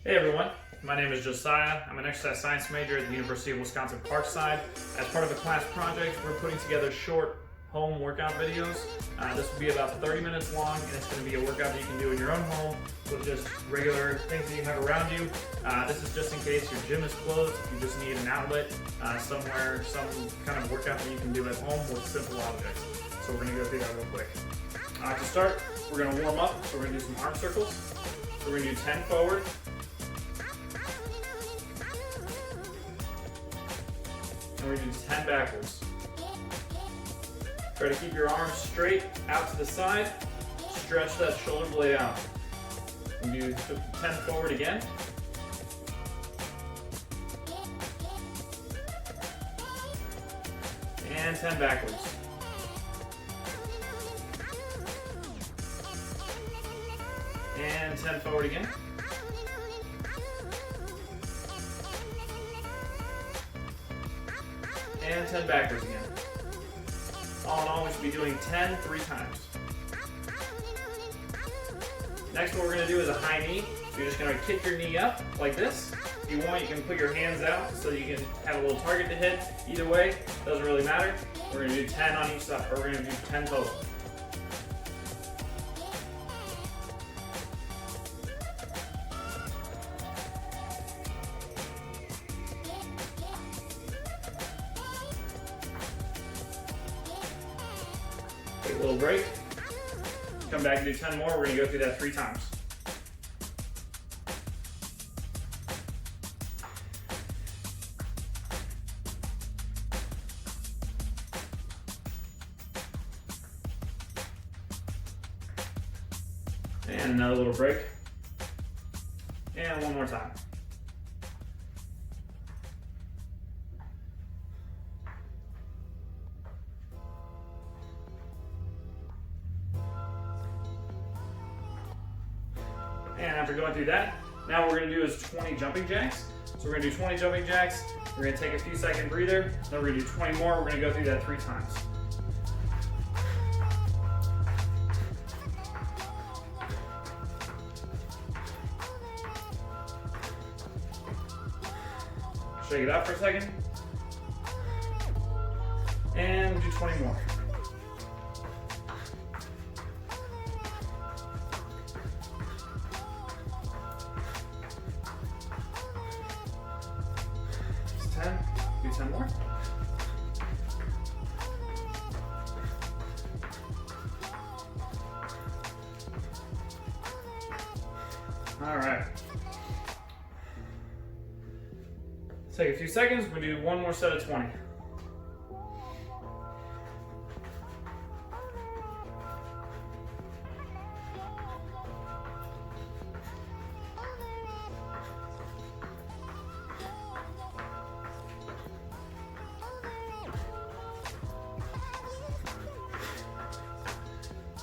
Hey everyone, my name is Josiah. I'm an exercise science major at the University of Wisconsin-Parkside. As part of a class project, we're putting together short home workout videos. This will be about 30 minutes long, and it's going to be a workout that you can do in your own home with just regular things that you have around you. This is just in case your gym is closed, if you just need an outlet somewhere, some kind of workout that you can do at home with simple objects. So we're going to go through that real quick. To start, we're going to warm up, so we're going to do some arm circles. So we're going to do 10 forward, and we're going to do 10 backwards. Try to keep your arms straight out to the side. Stretch that shoulder blade out. And do 10 forward again. And 10 backwards. And 10 forward again. And 10 backwards again. All in all, we should be doing 10 3 times. Next, what we're going to do is a high knee. So you're just going to kick your knee up like this. If you want, you can put your hands out so you can have a little target to hit. Either way, doesn't really matter. We're going to do 10 on each side, or we're going to do 10 total. Take a little break. Come back and do 10 more. We're going to go through that 3 times. And another little break. And one more time. And after going through that, now what we're going to do is 20 jumping jacks. So we're going to do 20 jumping jacks. We're going to take a few second breather. Then we're going to do 20 more. We're going to go through that 3 times. Shake it out for a second. And do 20 more. It's 10. Do 10 more. All right. Take a few seconds, we're going to do one more set of 20.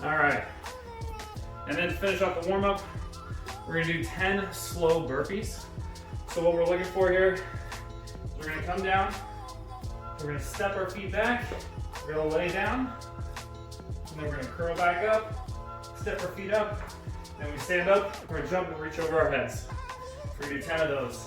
All right. And then to finish off the warm-up, we're going to do 10 slow burpees. So what we're looking for here, we're going to come down, we're going to step our feet back, we're going to lay down, and then we're going to curl back up, step our feet up, then we stand up, we're going to jump and reach over our heads. We're going to do 10 of those.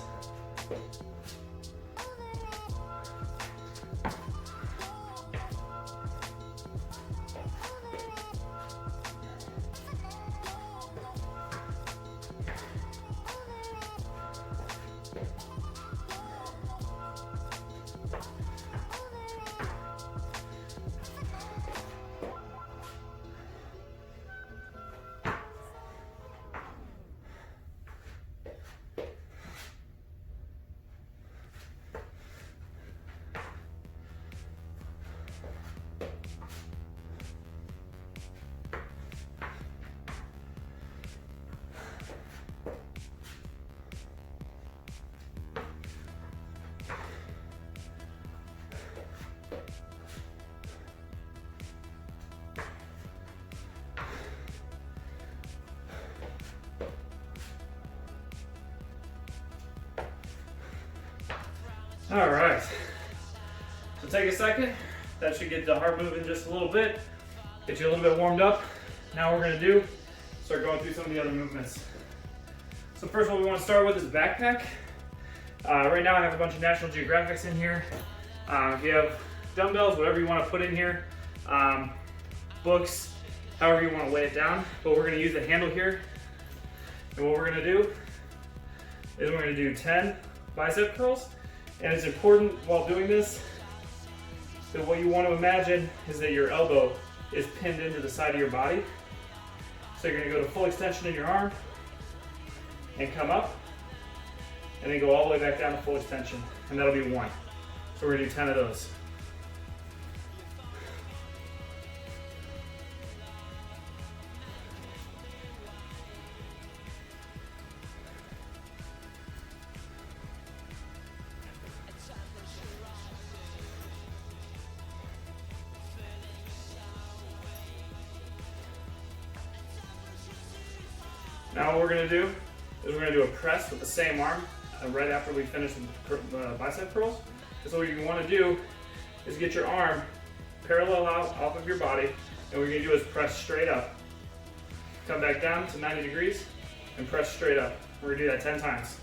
All right, so take a second. That should get the heart moving just a little bit, get you a little bit warmed up. Now what we're gonna do, start going through some of the other movements. So first what we want to start with is backpack. Right now I have a bunch of National Geographics in here. If you have dumbbells, whatever you want to put in here, books, however you want to weigh it down. But we're going to use the handle here. And what we're going to do is we're going to do 10 bicep curls. And it's important while doing this that what you want to imagine is that your elbow is pinned into the side of your body. So you're going to go to full extension in your arm and come up and then go all the way back down to full extension, and that'll be 1. So we're going to do 10 of those. Now what we're going to do is we're going to do a press with the same arm right after we finish the bicep curls. So what you want to do is get your arm parallel out off of your body, and what you're going to do is press straight up. Come back down to 90 degrees and press straight up. We're going to do that 10 times.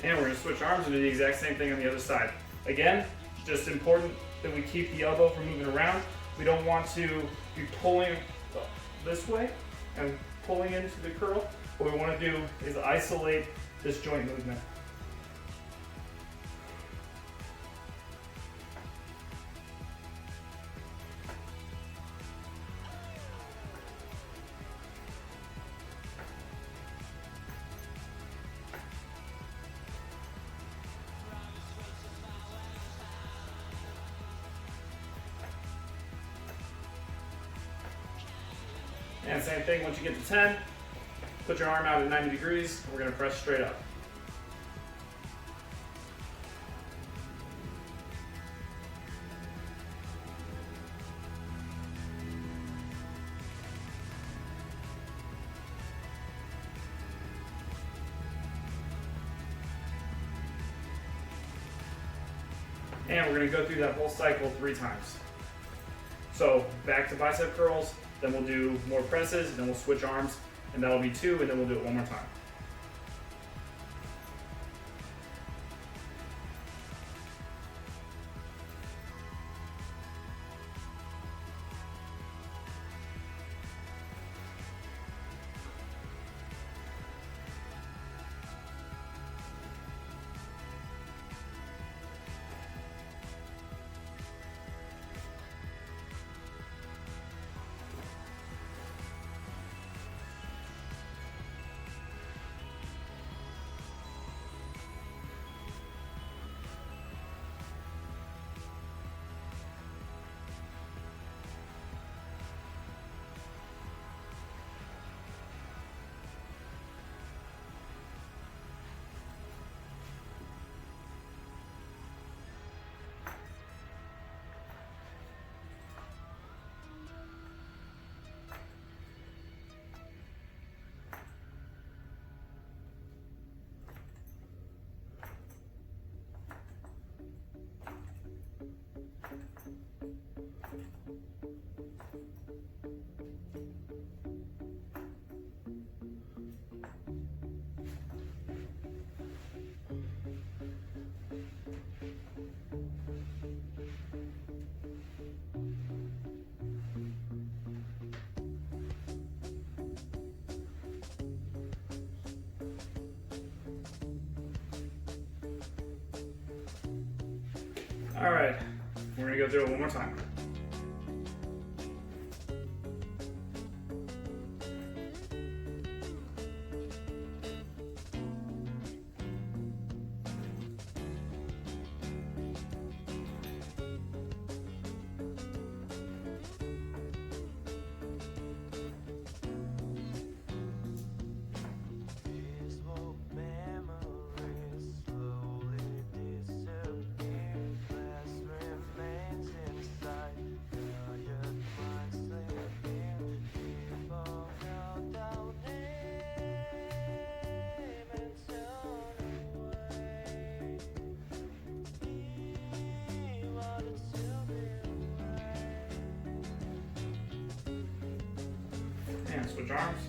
And we're going to switch arms and do the exact same thing on the other side. Again, just important that we keep the elbow from moving around. We don't want to be pulling this way and pulling into the curl. What we want to do is isolate this joint movement. And same thing, once you get to 10, put your arm out at 90 degrees, and we're going to press straight up. And we're going to go through that whole cycle 3 times. So back to bicep curls, then we'll do more presses, and then we'll switch arms, and that'll be 2, and then we'll do it one more time. All right, we're gonna go through it one more time. and switch arms.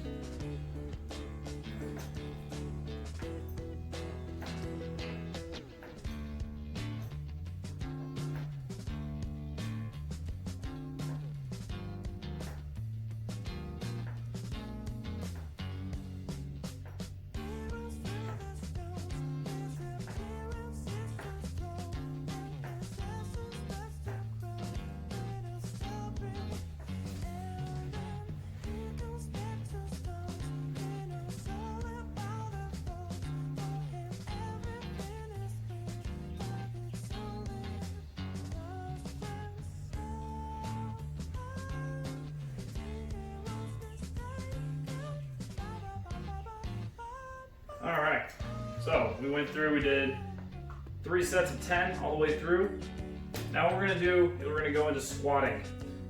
All right, so we went through, we did 3 sets of 10 all the way through. Now what we're gonna do is we're gonna go into squatting.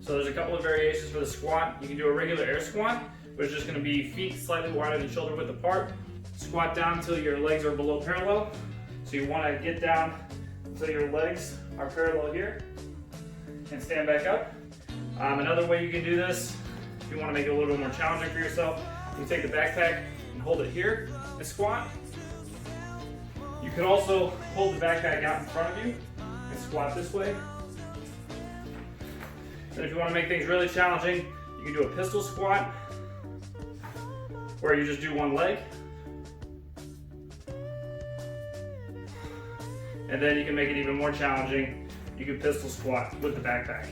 So there's a couple of variations for the squat. You can do a regular air squat, which is just gonna be feet slightly wider than shoulder width apart. Squat down until your legs are below parallel. So you wanna get down until your legs are parallel here and stand back up. Another way you can do this, if you wanna make it a little bit more challenging for yourself, you take the backpack and hold it here and squat. You can also hold the backpack out in front of you and squat this way. And if you want to make things really challenging, you can do a pistol squat where you just do one leg. And then you can make it even more challenging. You can pistol squat with the backpack.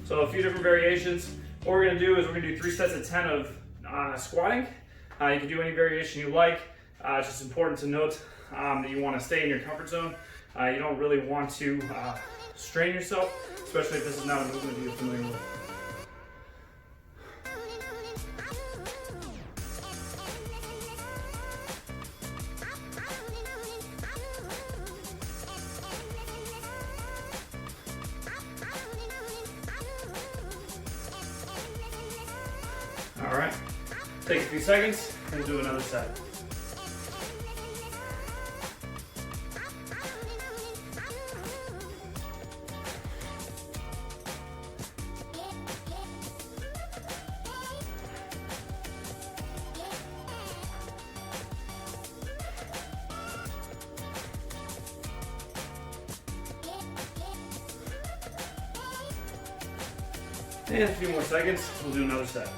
So a few different variations. What we're going to do is we're going to do 3 sets of 10 of squatting. You can do any variation you like. It's just important to note that you want to stay in your comfort zone. You don't really want to strain yourself, especially if this is not a movement that you're familiar with. All right, take a few seconds and we'll do another set. And a few more seconds, we'll do another set.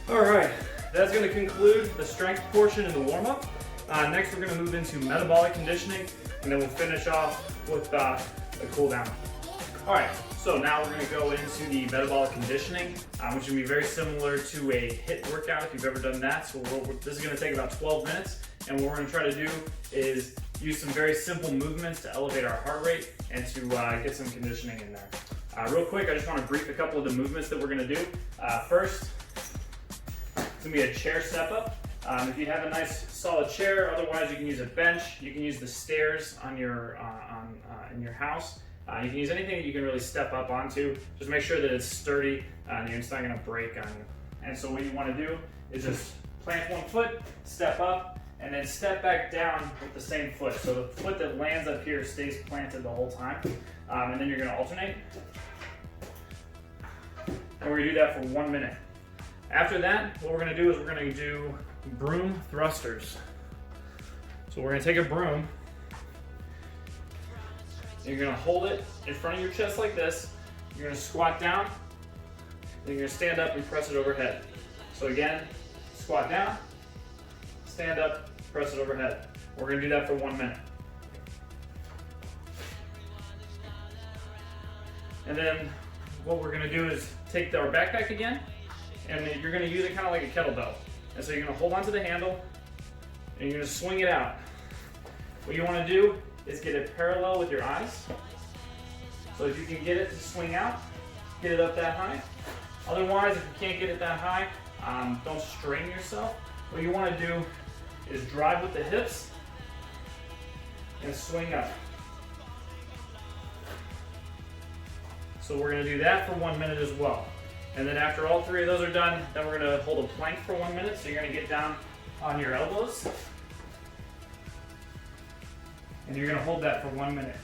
All right, that's going to conclude the strength portion in the warm-up. Next, we're going to move into metabolic conditioning, and then we'll finish off with a cool down. All right, so now we're going to go into the metabolic conditioning, which is going to be very similar to a HIIT workout if you've ever done that. So this is going to take about 12 minutes, and what we're going to try to do is use some very simple movements to elevate our heart rate and to get some conditioning in there. Real quick, I just want to brief a couple of the movements that we're going to do. First, it's going to be a chair step up. If you have a nice solid chair, otherwise you can use a bench. You can use the stairs on your in your house. You can use anything that you can really step up onto. Just make sure that it's sturdy and it's not going to break on you. And so what you want to do is just plant one foot, step up, and then step back down with the same foot. So the foot that lands up here stays planted the whole time. And then you're going to alternate. And we're going to do that for 1 minute. After that, what we're going to do is we're going to do broom thrusters. So we're going to take a broom, and you're going to hold it in front of your chest like this. You're going to squat down, then you're going to stand up and press it overhead. So again, squat down, stand up, press it overhead. We're going to do that for 1 minute. And then what we're going to do is take our backpack again, and you're going to use it kind of like a kettlebell. And so you're going to hold onto the handle, and you're going to swing it out. What you want to do is get it parallel with your eyes. So if you can get it to swing out, get it up that high. Otherwise, if you can't get it that high, don't strain yourself. What you want to do is drive with the hips and swing up. So we're going to do that for 1 minute as well. And then after all three of those are done, then we're going to hold a plank for 1 minute. So you're going to get down on your elbows. And you're going to hold that for 1 minute.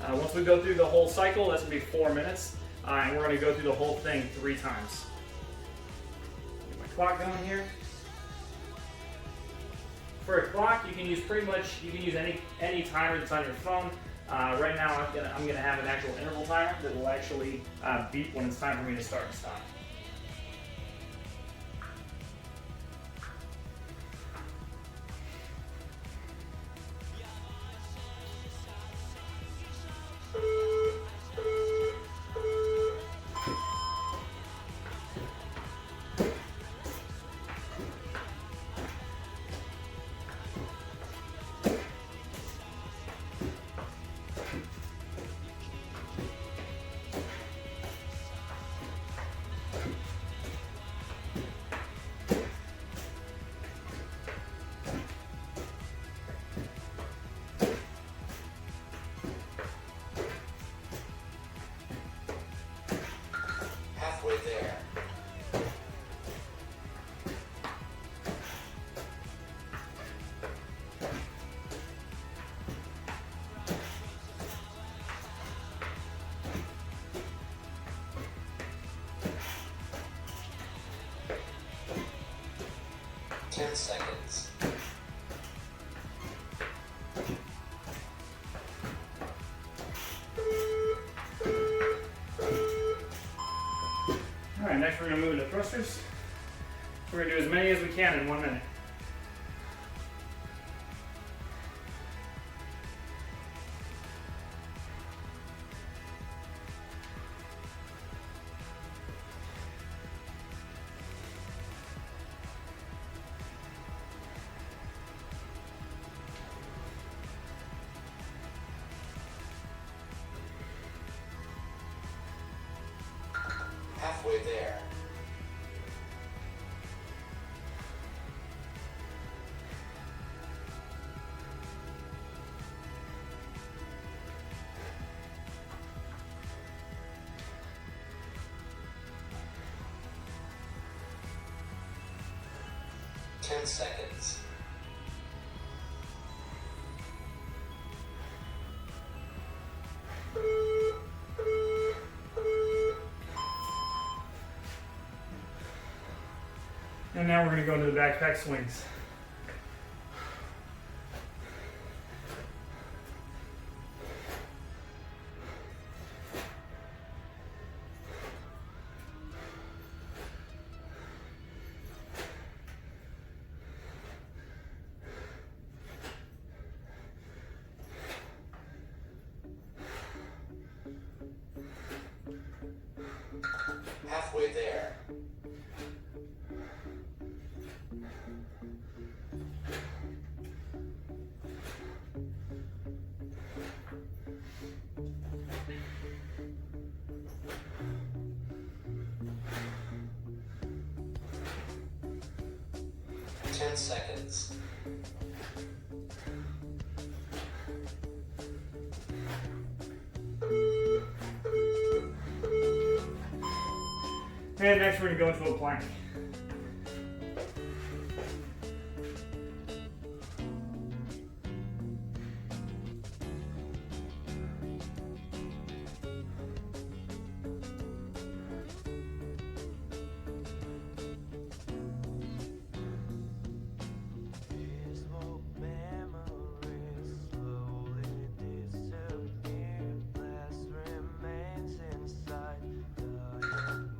Once we go through the whole cycle, that's going to be 4 minutes. And we're going to go through the whole thing 3 times. Get my clock going here. For a clock, you can use any timer that's on your phone. Right now, I'm gonna have an actual interval timer that will actually beep when it's time for me to start and stop. Halfway there. Ten seconds. Alright, next we're going to move into thrusters. We're going to do as many as we can in 1 minute. Halfway there. Ten seconds. And now we're going to go into the backpack swings. Halfway there. Ten seconds. And next we're going to go into a plank.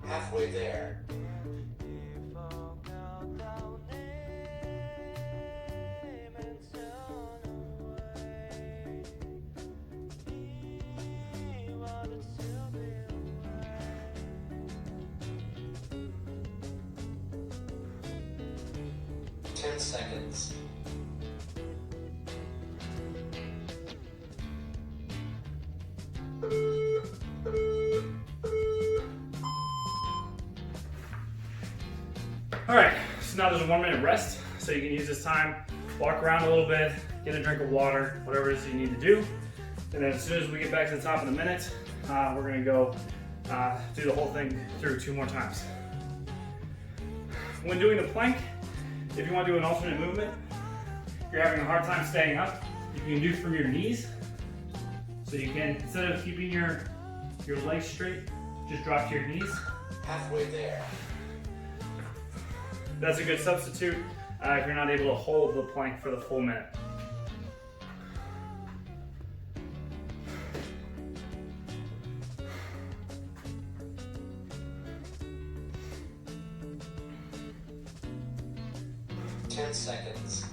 Halfway there. seconds. All right, so now there's a 1 minute rest. So you can use this time, walk around a little bit, get a drink of water, whatever it is you need to do. And then as soon as we get back to the top of the minute, we're gonna go do the whole thing through 2 more times. When doing the plank, if you want to do an alternate movement, you're having a hard time staying up, you can do from your knees. So you can, instead of keeping your legs straight, just drop to your knees. Halfway there. That's a good substitute if you're not able to hold the plank for the full minute. Ten seconds.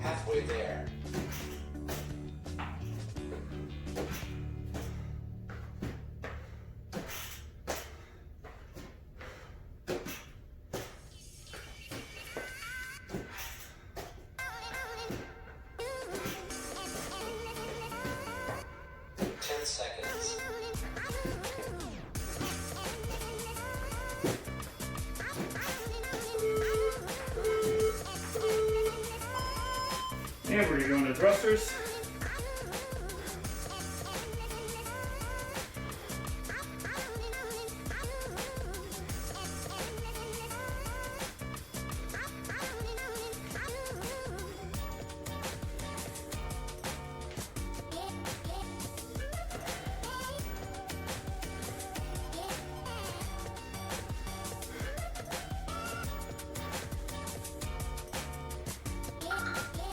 Halfway there. Ten seconds. And we're gonna go into thrusters.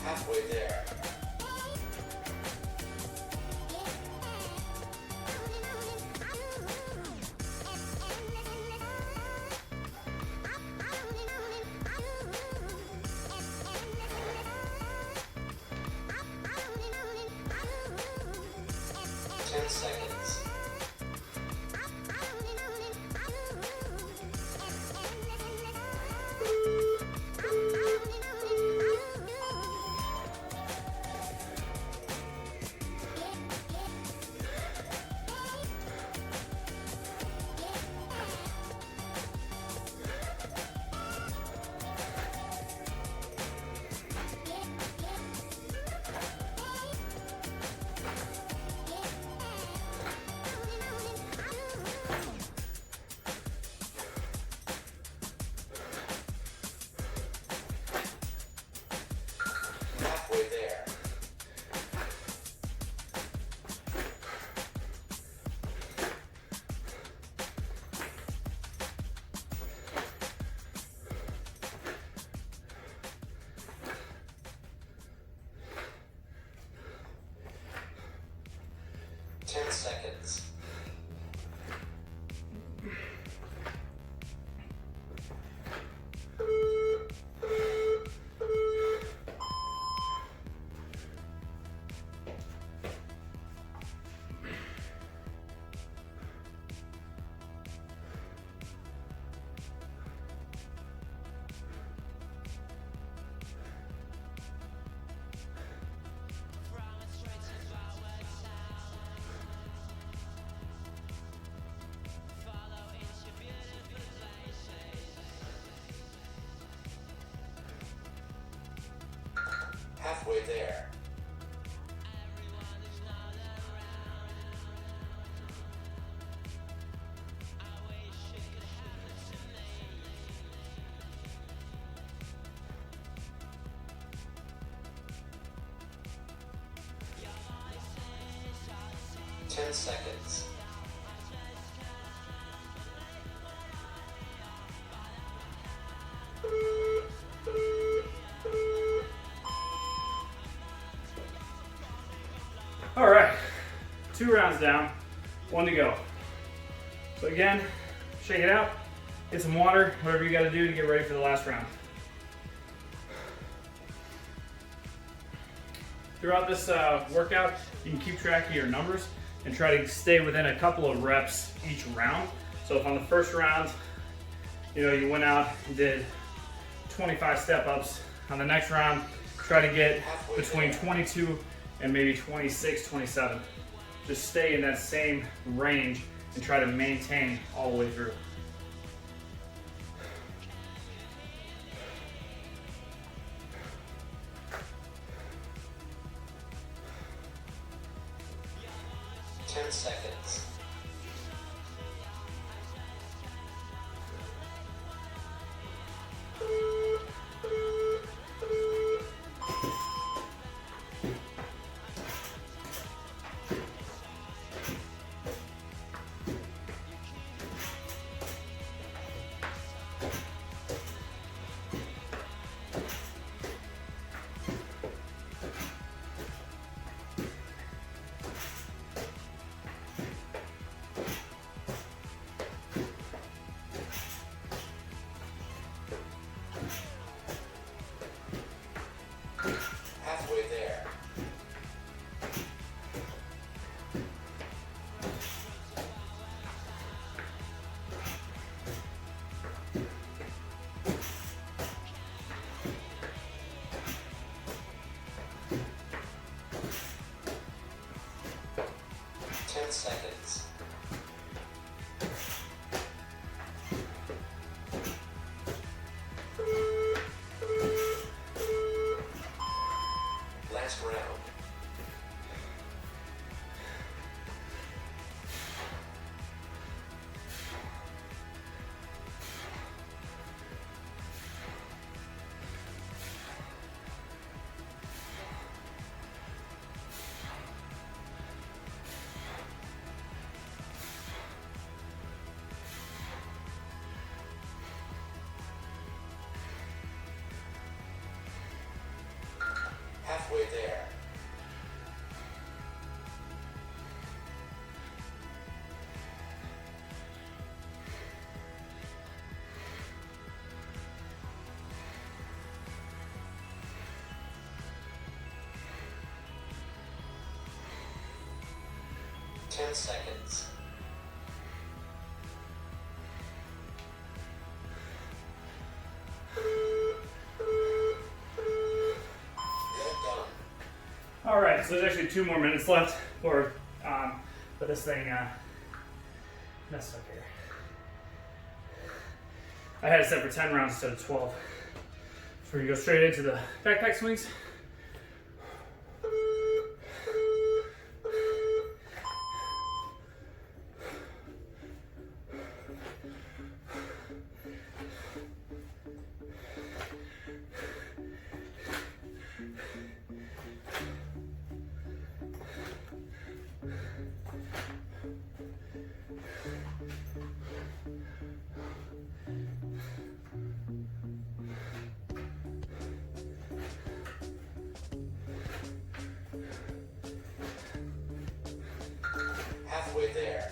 Halfway there. Ten seconds. Halfway there. Ten seconds. Halfway there. 10 seconds. All right, 2 rounds down, 1 to go. So again, shake it out, get some water, whatever you gotta do to get ready for the last round. Throughout this workout, you can keep track of your numbers and try to stay within a couple of reps each round. So if on the first round, you went out and did 25 step-ups, on the next round, try to get between 22 and maybe 26, 27. Just stay in that same range and try to maintain all the way through. Ten seconds. Halfway there. Ten seconds. Last round. Halfway there. Ten seconds. All right, so there's actually 2 more minutes left for this thing messed up here. I had it set for 10 rounds instead of 12. So we're gonna go straight into the backpack swings. Halfway there.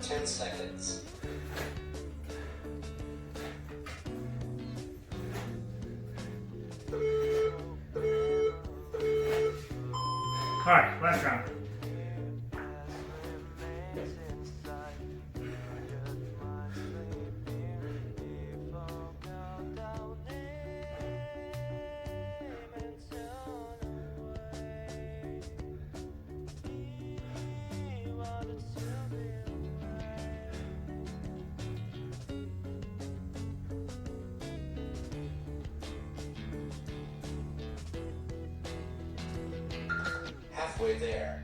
Ten seconds. All right, last round. Halfway there.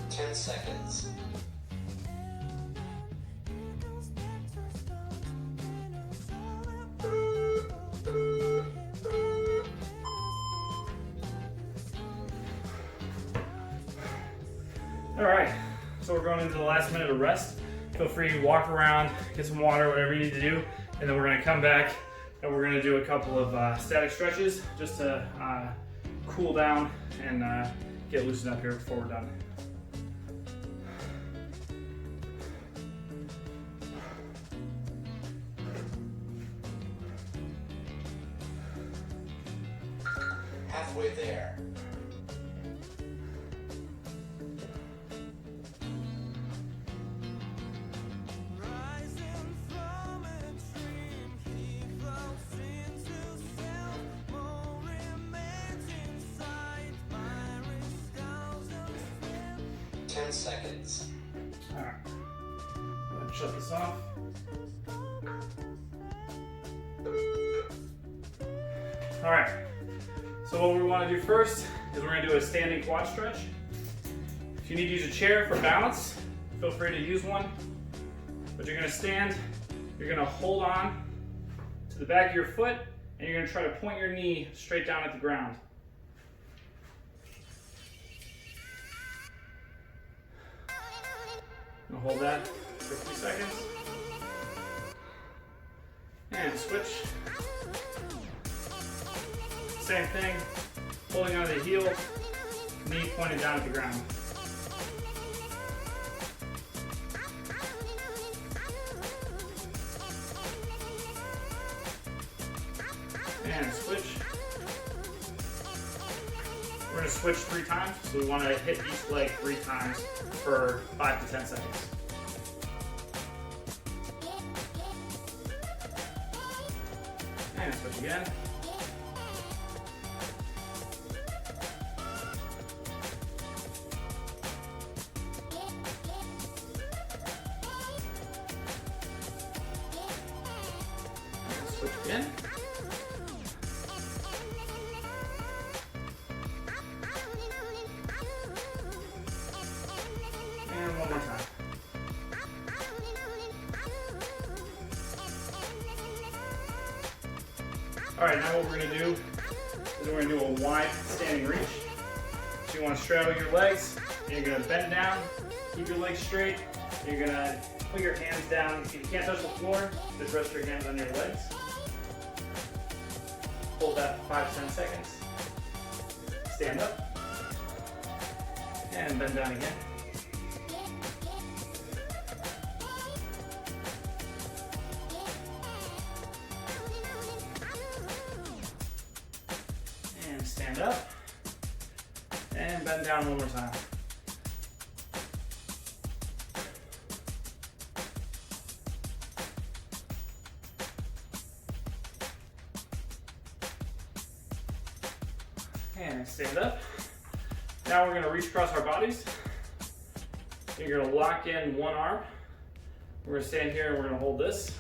Ten seconds. All right, so we're going into the last minute of rest. Feel free to walk around, get some water, whatever you need to do, and then we're gonna come back and we're gonna do a couple of static stretches just to cool down and get loosened up here before we're done. Halfway there. Ten seconds. All right, go ahead and shut this off. All right, so what we want to do first is we're going to do a standing quad stretch. If you need to use a chair for balance, feel free to use one. But you're going to stand, you're going to hold on to the back of your foot, and you're going to try to point your knee straight down at the ground. I'm gonna hold that for a few seconds. And switch. Same thing, holding onto the heel, knee pointed down at the ground. And switch. We're going to switch 3 times, so we want to hit each leg 3 times for 5 to 10 seconds. And switch again. And switch again. And one more time. All right, now what we're gonna do is we're gonna do a wide standing reach. So you wanna straddle your legs, and you're gonna bend down, keep your legs straight, and you're gonna put your hands down. If you can't touch the floor, just rest your hands on your legs. Hold that for 5 to 10 seconds. Stand up, and bend down again. And stand up, and bend down one more time. And stand up. Now we're going to reach across our bodies. You're going to lock in one arm. We're going to stand here and we're going to hold this.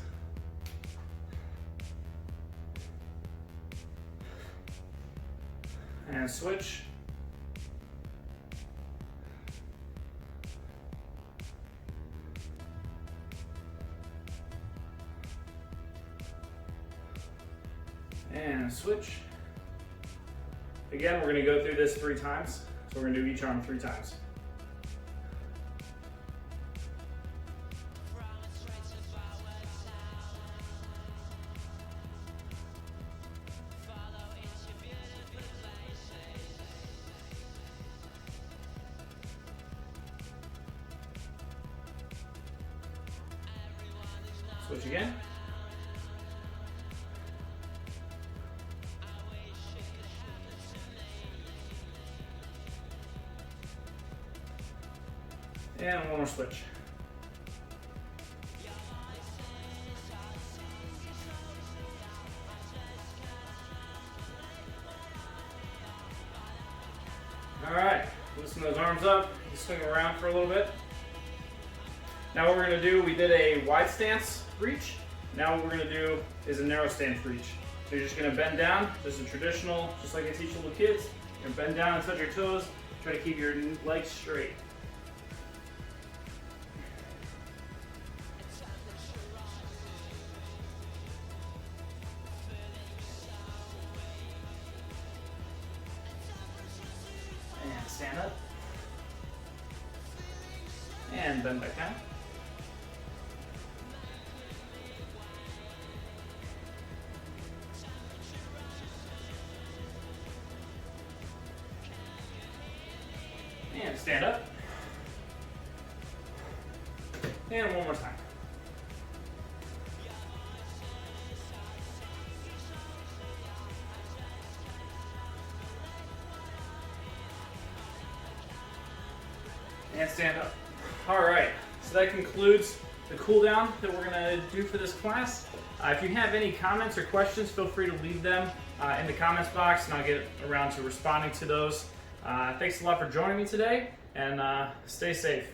And switch. And switch. Again, we're going to go through this 3 times. So we're going to do each arm 3 times. Switch again. And one more switch. Loosen those arms up, swing around for a little bit. Now what we're gonna do, we did a wide stance reach. Now what we're gonna do is a narrow stance reach. So you're just gonna bend down, just a traditional, just like I teach little kids. You're gonna bend down and touch your toes, try to keep your legs straight. And stand up. And bend back down. And stand up. And one more time. And stand up. All right, so that concludes the cool down that we're gonna do for this class. If you have any comments or questions, feel free to leave them in the comments box and I'll get around to responding to those. Thanks a lot for joining me today and stay safe.